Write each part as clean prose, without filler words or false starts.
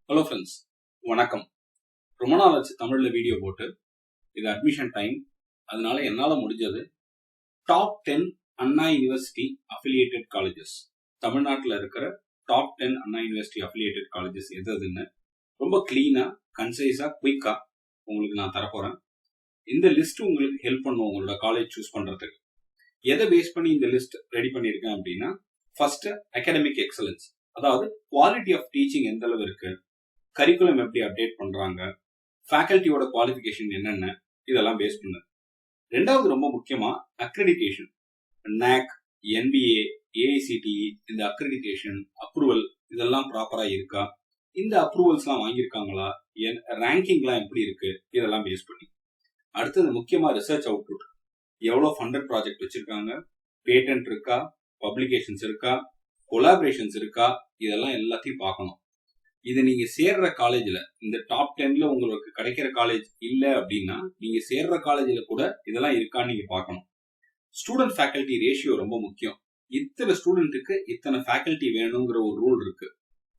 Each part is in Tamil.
ஹலோ ஃப்ரெண்ட்ஸ், வணக்கம். ரொம்ப நாள் ஆச்சு தமிழில் வீடியோ போட்டு. இது அட்மிஷன் டைம், அதனால என்னால் முடிஞ்சது டாப் 10 அண்ணா யூனிவர்சிட்டி அஃபிலியேட்டட் காலேஜஸ், தமிழ்நாட்டில் இருக்கிற டாப் 10 அண்ணா யூனிவர்சிட்டி அஃபிலியேட்டட் காலேஜஸ் எதுன்னு ரொம்ப கிளீனாக, கன்சைஸாக, குயிக்காக உங்களுக்கு நான் தரப்போகிறேன். இந்த லிஸ்ட் உங்களுக்கு ஹெல்ப் பண்ணும் உங்களோட காலேஜ் சூஸ் பண்ணுறதுக்கு. எதை பேஸ் பண்ணி இந்த லிஸ்ட் ரெடி பண்ணியிருக்கேன் அப்படின்னா, ஃபர்ஸ்ட் அகாடமிக் எக்ஸலன்ஸ், அதாவது குவாலிட்டி ஆஃப் டீச்சிங் எந்த அளவு இருக்கு, கரிக்குலம் எப்படி அப்டேட் பண்றாங்க, ஃபேக்கல்ட்டியோட குவாலிஃபிகேஷன் என்னென்ன, இதெல்லாம் பேஸ் பண்ணு. ரெண்டாவது ரொம்ப முக்கியமா அக்ரெடிடேஷன், NAAC, NBA, AICTE, இந்த அக்ரெடிடேஷன் அப்ரூவல் இதெல்லாம் ப்ராப்பரா இருக்கா, இந்த அப்ரூவல்ஸ்லாம் வாங்கியிருக்காங்களா, ரேங்கிங்லாம் எப்படி இருக்கு, இதெல்லாம் பேஸ் பண்ணி. அடுத்தது முக்கியமா ரிசர்ச் அவுட்புட், எவ்வளோ ஃபண்டட் ப்ராஜெக்ட் வச்சிருக்காங்க, பேட்டன்ட் இருக்கா, பப்ளிகேஷன்ஸ் இருக்கா, கொலாபரேஷன்ஸ் இருக்கா, இதெல்லாம் எல்லாத்தையும் பார்க்கணும். இது நீங்க சேர்ற காலேஜ்ல, இந்த டாப் 10ல உங்களுக்கு கிடைக்கிற காலேஜ் இல்ல அப்படின்னா, நீங்க சேர்ற காலேஜ்ல கூட இதெல்லாம் இருக்கான்னு நீங்க பார்க்கணும். ஸ்டூடெண்ட் ஃபேக்கல்டி ரேஷியோ ரொம்ப முக்கியம். இத்தனை ஸ்டூடெண்ட்டுக்கு இத்தனை ஃபேக்கல்டி வேணுங்கிற ஒரு ரூல் இருக்கு.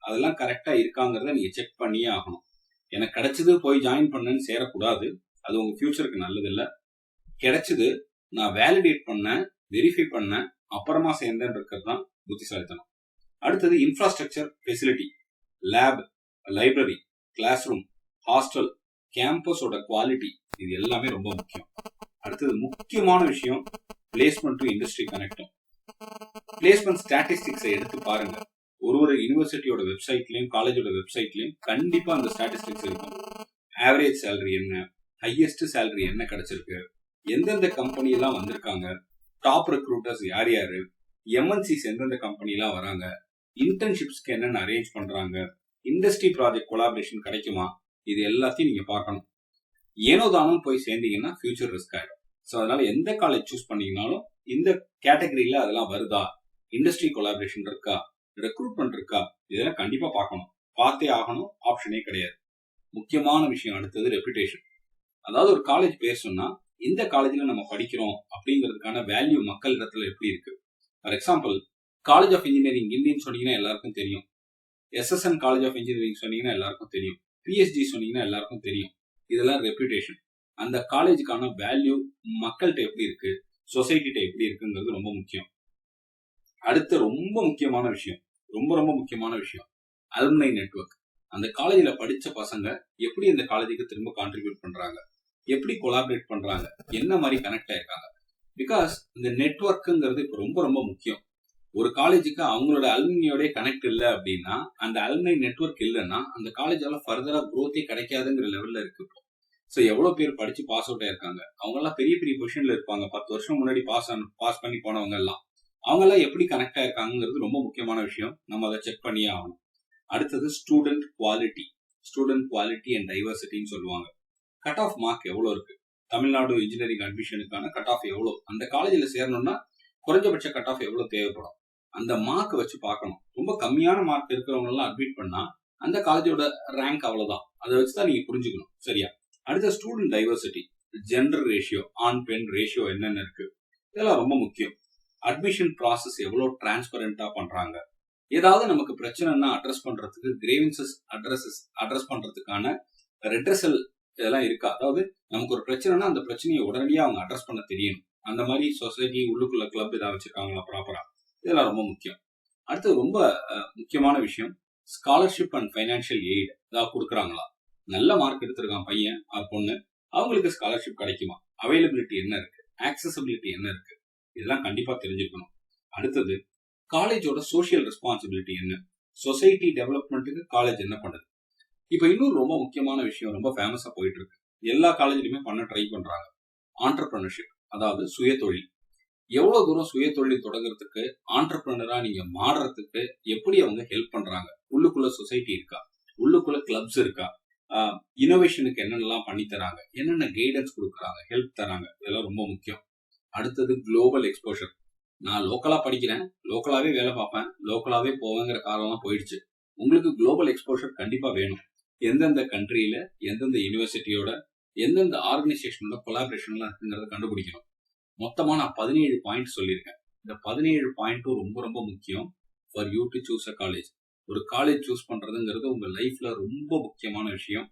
அதெல்லாம் கரெக்டா இருக்காங்கிறத நீங்க செக் பண்ணியே ஆகணும். எனக்கு கிடைச்சது போய் ஜாயின் பண்ணேன்னு சேரக்கூடாது, அது உங்க ஃபியூச்சருக்கு நல்லது இல்லை. கிடைச்சது நான் வேலிடேட் பண்ணேன், வெரிஃபை பண்ணேன், அப்புறமா சேர்ந்தேன் இருக்கிறது தான் புத்திசாலித்தனம். அடுத்தது infrastructure facility, lab, library, class room, hostel, கேம்பஸோட குவாலிட்டி, இது எல்லாமே ரொம்ப முக்கியம். அடுத்தது முக்கியமான விஷயம் பிளேஸ்மெண்ட் டு இண்டஸ்ட்ரி கனெக்டும். பிளேஸ்மெண்ட் ஸ்டாட்டிஸ்டிக்ஸை எடுத்து பாருங்க. ஒரு யூனிவர்சிட்டியோட வெப்சைட்லயும் காலேஜோட வெப்சைட்லயும் கண்டிப்பா அந்த ஸ்டாட்டிஸ்டிக்ஸ் இருக்கும். ஆவரேஜ் சேலரி என்ன, ஹையஸ்ட் சேலரி என்ன கிடைச்சிருக்கு, எந்தெந்த கம்பெனி எல்லாம் வந்திருக்காங்க, டாப் ரெக்ரூட்டர்ஸ் யார் யாரு, எம்என்சிஸ் எந்தெந்த கம்பெனி எல்லாம் வராங்க, இன்டர்ன்ஷிப்ஸ்க்கு என்னென்ன அரேஞ்ச் பண்றாங்க, இண்டஸ்ட்ரி ப்ராஜெக்ட் கொலாபரேஷன் கிடைக்குமா, இது எல்லாத்தையும் நீங்க பார்க்கணும். ஏனோ தானும் போய் சேர்ந்தீங்கன்னா ஃபியூச்சர் ரிஸ்க் ஆயிடும். ஸோ அதனால எந்த காலேஜ் சூஸ் பண்ணீங்கனாலும் இந்த கேட்டகரியில அதெல்லாம் வருதா, இண்டஸ்ட்ரி கொலாபரேஷன் இருக்கா, ரெக்ரூட்மெண்ட் இருக்கா, இதெல்லாம் கண்டிப்பா பார்க்கணும். பார்த்தே ஆகணும், ஆப்ஷனே கிடையாது. முக்கியமான விஷயம் அடுத்தது ரெப்யூட்டேஷன். அதாவது ஒரு காலேஜ் பேர் சொன்னா இந்த காலேஜ்ல நம்ம படிக்கிறோம் அப்படிங்கிறதுக்கான வேல்யூ மக்கள் இடத்துல எப்படி இருக்கு. For example, college of engineering கிண்டின்னு சொன்னீங்கன்னா எல்லாருக்கும் தெரியும். SSN காலேஜ் ஆஃப் இன்ஜினியரிங் சொன்னீங்கன்னா எல்லாருக்கும் தெரியும். PSG சொன்னீங்கன்னா எல்லாருக்கும் தெரியும். இதெல்லாம் ரெப்யூட்டேஷன். அந்த காலேஜுக்கான வேல்யூ மக்கள்கிட்ட எப்படி இருக்கு, சொசைட்டிட்ட எப்படி இருக்குங்கிறது ரொம்ப முக்கியம். அடுத்த ரொம்ப முக்கியமான விஷயம், ரொம்ப முக்கியமான விஷயம் அலுமினை நெட்வொர்க். அந்த காலேஜ்ல படிச்ச பசங்க எப்படி இந்த காலேஜுக்கு திரும்ப கான்ட்ரிபியூட் பண்றாங்க, எப்படி கொலாபரேட் பண்றாங்க, என்ன மாதிரி கனெக்ட் ஆயிருக்காங்க. பிகாஸ் இந்த நெட்வொர்க்குங்கிறது இப்போ ரொம்ப முக்கியம். ஒரு காலேஜுக்கு அவங்களோட அலுமினியோட கனெக்ட் இல்லை அப்படின்னா, அந்த அலுமினி நெட்வொர்க் இல்லைன்னா அந்த காலேஜால ஃபர்தரா குரோத்தே கிடைக்காதுங்கிற லெவல்ல இருக்கு. ஸோ எவ்வளவு பேர் படிச்சு பாஸ் அவுட் ஆயிருக்காங்க, அவங்க எல்லாம் பெரிய பெரிய பொசிஷன்ல இருப்பாங்க. 10 வருஷம் முன்னாடி பாஸ் பண்ணி போனவங்க எல்லாம், அவங்க எல்லாம் எப்படி கனெக்ட் ஆயிருக்காங்கிறது ரொம்ப முக்கியமான விஷயம். நம்ம அதை செக் பண்ணியே ஆகணும். அடுத்தது ஸ்டூடெண்ட் குவாலிட்டி அண்ட் டைவர்சிட்டின்னு சொல்லுவாங்க. கட் ஆஃப் மார்க் எவ்வளவு இருக்கு, தமிழ்நாடு இன்ஜினியரிங் அட்மிஷனுக்கான கட் ஆஃப் எவ்வளவு, அந்த காலேஜில் சேரணும்னா குறைஞ்சபட்ச கட் ஆஃப் எவ்வளவு தேவைப்படும், அந்த மார்க் வச்சு பார்க்கணும். ரொம்ப கம்மியான மார்க் இருக்கிறவங்க எல்லாம் அட்மிட் பண்ணா அந்த காலேஜோட ரேங்க் அவ்வளவுதான். அதை வச்சுதான் நீங்க புரிஞ்சுக்கணும். சரியா? அடுத்த ஸ்டூடெண்ட் டைவர்சிட்டி, ஜெண்டர் ரேஷியோ, ஆண் பெண் ரேஷியோ என்னென்ன இருக்கு, இதெல்லாம் ரொம்ப முக்கியம். அட்மிஷன் ப்ராசஸ் எவ்வளவு டிரான்ஸ்பரண்டா பண்றாங்க, ஏதாவது நமக்கு பிரச்சனைனா அட்ரஸ் பண்றதுக்கு கிரேவன்சஸ் அட்ரஸ் பண்றதுக்கான ரெட்ரஸல் இதெல்லாம் இருக்கா. அதாவது நமக்கு ஒரு பிரச்சனைனா அந்த பிரச்சனையை உடனடியாக அவங்க அட்ரஸ் பண்ண தெரியணும். அந்த மாதிரி சொசைட்டி உள்ளுக்குள்ள கிளப் ஏதாவது வச்சிருக்காங்களா ப்ராப்பரா, இதெல்லாம் ரொம்ப முக்கியம். அடுத்து ரொம்ப முக்கியமான விஷயம் ஸ்காலர்ஷிப் அண்ட் ஃபைனான்சியல் எய்ட் ஏதாவது கொடுக்குறாங்களா. நல்ல மார்க் எடுத்திருக்கான் பையன் ஆர் பொண்ணு, அவங்களுக்கு ஸ்காலர்ஷிப் கிடைக்குமா, அவைலபிலிட்டி என்ன இருக்கு, ஆக்சசபிலிட்டி என்ன இருக்கு, இதெல்லாம் கண்டிப்பா தெரிஞ்சுக்கணும். அடுத்தது காலேஜோட சோசியல் ரெஸ்பான்சிபிலிட்டி என்ன, சொசைட்டி டெவலப்மெண்ட்டுக்கு காலேஜ் என்ன பண்ணுது. இப்ப இன்னும் ரொம்ப முக்கியமான விஷயம் ரொம்ப ஃபேமஸா போயிட்டு இருக்கு, எல்லா காலேஜ்லயுமே பண்ண ட்ரை பண்றாங்க, ஆண்டர்பிரினர்ஷிப், அதாவது சுய தொழில். எவ்வளவு தூரம் சுய தொழில் தொடங்குறதுக்கு, ஆண்டர்பிரினரா நீங்க மாறுறதுக்கு எப்படி அவங்க ஹெல்ப் பண்றாங்க, உள்ளுக்குள்ள சொசைட்டி இருக்கா, உள்ளுக்குள்ள கிளப்ஸ் இருக்கா, இனோவேஷனுக்கு என்னென்னலாம் பண்ணி தராங்க, என்னென்ன கைடன்ஸ் கொடுக்குறாங்க, ஹெல்ப் தராங்க, இதெல்லாம் ரொம்ப முக்கியம். அடுத்தது குளோபல் எக்ஸ்போஷர். நான் லோக்கலா படிக்கிறேன், லோக்கலாவே வேலை பார்ப்பேன், லோக்கலாவே போவேங்கிற காலம்லாம் போயிடுச்சு. உங்களுக்கு குளோபல் எக்ஸ்போஷர் கண்டிப்பா வேணும். எந்தெந்த கண்ட்ரியில எந்தெந்த யூனிவர்சிட்டியோட எந்தெந்த ஆர்கனைசேஷனோட கொலாபரேஷன்லாம் இருக்குங்கிறத கண்டுபிடிக்கணும். மொத்தமா நான் 17 பாயிண்ட் சொல்லியிருக்கேன். இந்த 17 பாயிண்ட்டும் ரொம்ப முக்கியம் for you to choose a college. ஒரு காலேஜ் சூஸ் பண்றதுங்கிறது உங்க லைஃப்ல ரொம்ப முக்கியமான விஷயம்.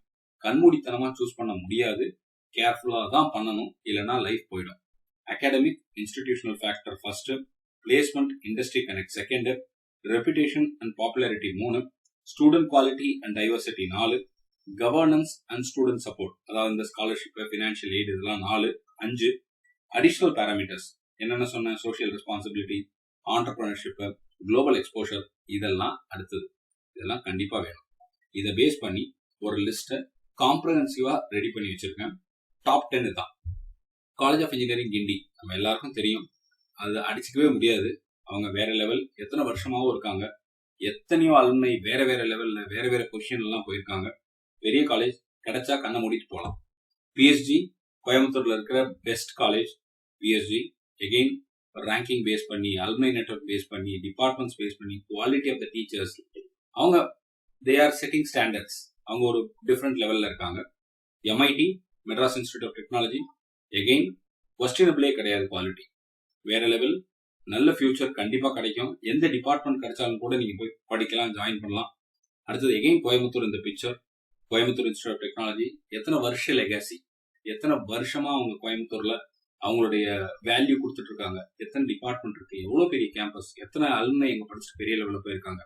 கண்மூடித்தனமா சூஸ் பண்ண முடியாது. கேர்ஃபுல்லா தான் பண்ணணும், இல்லைன்னா லைஃப் போயிடும். Academic institutional factor first, placement industry connect second, reputation and popularity 3, student quality and diversity 4, governance and student support, அதாவது இந்த ஸ்காலர்ஷிப், ஃபினான்ஷியல் எய்ட் இதெல்லாம் 4, 5 அடிஷனல் பேராமீட்டர்ஸ் என்னென்ன சொன்ன, social responsibility, entrepreneurship, global exposure, இதெல்லாம் அடுத்தது. இதெல்லாம் கண்டிப்பா வேணும். இதை பேஸ் பண்ணி ஒரு லிஸ்ட்டை காம்ப்ரஹென்சிவா ரெடி பண்ணி வச்சிருக்கேன். டாப் 10 தான். காலேஜ் ஆஃப் இன்ஜினியரிங் கிண்டி நம்ம எல்லாருக்கும் தெரியும். அது அடிச்சுக்கவே முடியாது. அவங்க வேற லெவல், எத்தனை வருஷமாவும் இருக்காங்க. எத்தனையோ அலுமினை வேற வேற லெவல்ல வேற வேற பொசிஷன்ல எல்லாம் போயிருக்காங்க. பெரிய காலேஜ், கிடைச்சா கண்ணை மூடிட்டு போகலாம். பிஎஸ்ஜி கோயம்புத்தூர்ல இருக்கிற best college. PSG again ranking base பண்ணி, அலுமினை நெட்வொர்க் பேஸ் பண்ணி, டிபார்ட்மெண்ட்ஸ் பேஸ் பண்ணி, குவாலிட்டி ஆஃப் த டீச்சர்ஸ், அவங்க தே ஆர் செட்டிங் ஸ்டாண்டர்ட்ஸ். அவங்க ஒரு டிஃப்ரெண்ட் லெவல்ல இருக்காங்க. MIT Madras institute of technology again கொஸ்டினபிளே கிடையாது. குவாலிட்டி வேற லெவல். நல்ல ஃபியூச்சர் கண்டிப்பா கிடைக்கும். எந்த டிபார்ட்மெண்ட் கிடைச்சாலும் கூட நீங்க போய் படிக்கலாம், ஜாயின் பண்ணலாம். அடுத்தது எகெயின் கோயம்புத்தூர் இந்த picture. Coimbatore institute of technology எத்தனை வருஷ லெகாசி, எத்தனை வருஷமா அவங்க கோயம்புத்தூர்ல அவங்களுடைய வேல்யூ கொடுத்துட்டு இருக்காங்க. எத்தனை டிபார்ட்மெண்ட் இருக்கு, எவ்வளவு பெரிய கேம்பஸ், எத்தனை அலுமினை எங்க படிச்சுட்டு பெரிய லெவல்ல போயிருக்காங்க.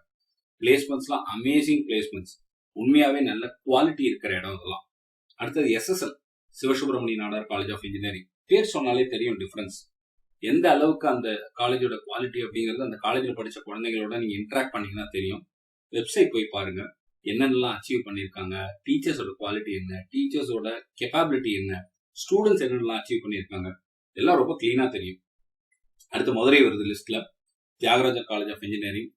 பிளேஸ்மெண்ட்ஸ்லாம் அமேசிங் பிளேஸ்மெண்ட்ஸ். உண்மையாவே நல்ல குவாலிட்டி இருக்கிற இடம் இதெல்லாம். அடுத்தது SSL Sivasubramaniya Nadar college of engineering. பேர் சொன்னாலே தெரியும் டிஃபரன்ஸ். எந்த அளவுக்கு அந்த காலேஜோட குவாலிட்டி அப்படிங்கிறது அந்த காலேஜில் படிச்ச குழந்தைகளோட நீங்க இன்டராக்ட் பண்ணீங்கன்னா தெரியும். வெப்சைட் போய் பாருங்க, என்னென்னலாம் அச்சீவ் பண்ணியிருக்காங்க, டீச்சர்ஸோட குவாலிட்டி என்ன, டீச்சர்ஸோட கெப்பாபிலிட்டி என்ன, ஸ்டூடெண்ட்ஸ் என்னென்னலாம் அச்சீவ் பண்ணியிருக்காங்க, எல்லாம் ரொம்ப கிளீனா தெரியும். அடுத்து மதுரை வருது லிஸ்ட்ல. தியாகராஜர் காலேஜ் ஆஃப் இன்ஜினியரிங்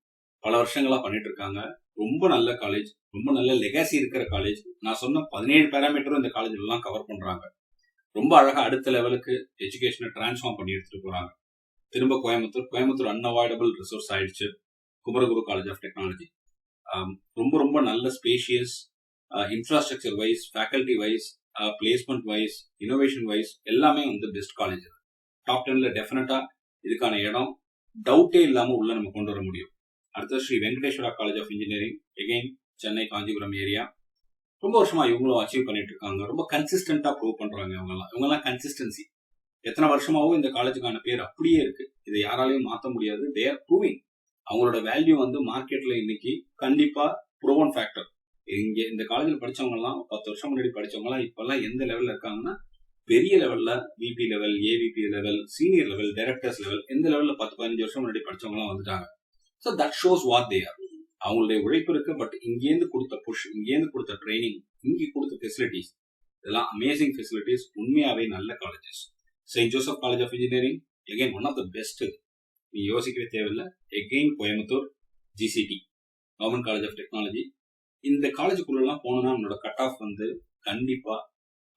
பல வருஷங்களா பண்ணிட்டு இருக்காங்க. ரொம்ப நல்ல காலேஜ், ரொம்ப நல்ல லெகாசி இருக்கிற காலேஜ். நான் சொன்ன 17 பேராமீட்டரும் இந்த காலேஜ் எல்லாம் கவர் பண்றாங்க. ரொம்ப அழகா அடுத்த லெவலுக்கு எஜுகேஷனை டிரான்ஸ்ஃபார்ம் பண்ணி எடுத்துட்டு போறாங்க. திரும்ப கோயம்புத்தூர் அன்அவாய்டபிள் ரிசோர்ஸ் ஆயிடுச்சு. குமரகுரு காலேஜ் ஆஃப் டெக்னாலஜி ரொம்ப ரொம்ப நல்ல spacious, infrastructure wise, faculty wise, placement wise, innovation wise எல்லாமே வந்து பெஸ்ட் காலேஜ். டாப் 10ல டெஃபினட்டா இதுக்கான இடம் டவுட்டே இல்லாம உள்ள நம்ம கொண்டு வர முடியும். அடுத்தது Sri Venkateswara college of engineering again Chennai Kanchipuram area. ரொம்ப வருஷமா இவங்களும் அச்சீவ் பண்ணிட்டு இருக்காங்க. ரொம்ப கன்சிஸ்டன்டா ப்ரூவ் பண்றாங்க. இவங்கெல்லாம் கன்சிஸ்டன்சி. எத்தனை வருஷமாவும் இந்த காலேஜுக்கான பேர் அப்படியே இருக்கு. இதை யாராலையும் மாற்ற முடியாது. They are proving. அவங்களோட வேல்யூ வந்து மார்க்கெட்ல இன்னைக்கு கண்டிப்பா ப்ரூவன் ஃபேக்டர். இங்க இந்த காலேஜில் படிச்சவங்க எல்லாம் 10 வருஷம் முன்னாடி படிச்சவங்க எல்லாம் இப்பெல்லாம் எந்த லெவல்ல இருக்காங்கன்னா, பெரிய லெவல்ல VP level, AVP level, senior level, directors level, எந்த லெவல்ல 10-15 வருஷம் முன்னாடி படிச்சவங்க எல்லாம் வந்துட்டாங்க. So that shows what they are. அவங்களுடைய உழைப்பு இருக்கு. பட் இங்கேருந்து கொடுத்த புஷ், இங்கேருந்து கொடுத்த ட்ரைனிங், இங்கே கொடுத்த ஃபெசிலிட்டிஸ், இதெல்லாம் அமேசிங் ஃபெசிலிட்டிஸ். உண்மையாவே நல்ல colleges. Saint Joseph college of engineering again one of the best. நீ யோசிக்கவே தேவையில்லை. Again Coimbatore GCT government college of technology. இந்த காலேஜுக்குள்ளெல்லாம் போனோம்னா நம்மளோட கட் ஆஃப் வந்து கண்டிப்பா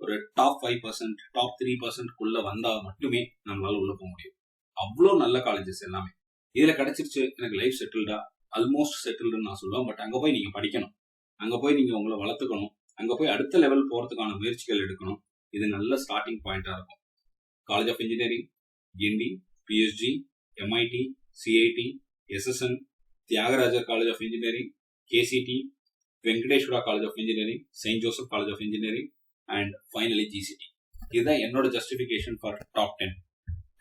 ஒரு டாப் 5%, டாப் 3% வந்தா மட்டுமே நம்மளால உள்ள போக முடியும். அவ்வளோ நல்ல காலேஜஸ் எல்லாமே. இதுல கிடைச்சிருச்சு, எனக்கு லைஃப் செட்டில்டா, ஆல்மோஸ்ட் செட்டில்டுன்னு நான் சொல்லுவேன். பட் அங்க போய் நீங்க படிக்கணும், அங்க போய் நீங்க உங்களை வளர்த்துக்கணும், அங்க போய் அடுத்த லெவல் போறதுக்கான முயற்சிகள் எடுக்கணும். இது நல்ல ஸ்டார்டிங் பாயிண்டா இருக்கும். College of engineering Guindy, PSG, MIT, CIT, SSN, Thiagarajar college of engineering, KCT, Venkateswara college of engineering, Saint Joseph college of engineering and finally GCT. இதுதான் என்னோட ஜஸ்டிஃபிகேஷன் ஃபார் டாப் 10.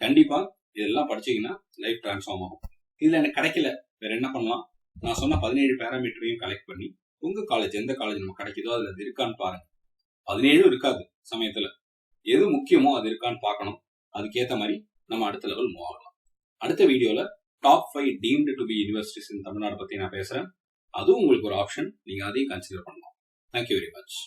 கண்டிப்பா இதெல்லாம் படிச்சீங்கன்னா லைஃப் டிரான்ஸ்ஃபார்ம் ஆகும். இதுல எனக்கு கிடைக்கல, வேற என்ன பண்ணலாம்? நான் சொன்ன 17 பேராமீட்டரையும் கலெக்ட் பண்ணி உங்க காலேஜ் எந்த காலேஜ் நம்ம கிடைக்குதோ அதுல அது இருக்கான்னு பாருங்க. 17 இருக்காது சமயத்துல. எது முக்கியமோ அது இருக்கான்னு பார்க்கணும். அதுக்கேற்ற மாதிரி நம்ம அடுத்த லெவல் மூவ் ஆகலாம். அடுத்த வீடியோல top 5 deemed to be universities in Tamil Nadu பத்தி நான் பேசுறேன். அதுவும் உங்களுக்கு ஒரு ஆப்ஷன். நீங்க அதையும் கன்சிடர் பண்ணலாம். Thank you very much.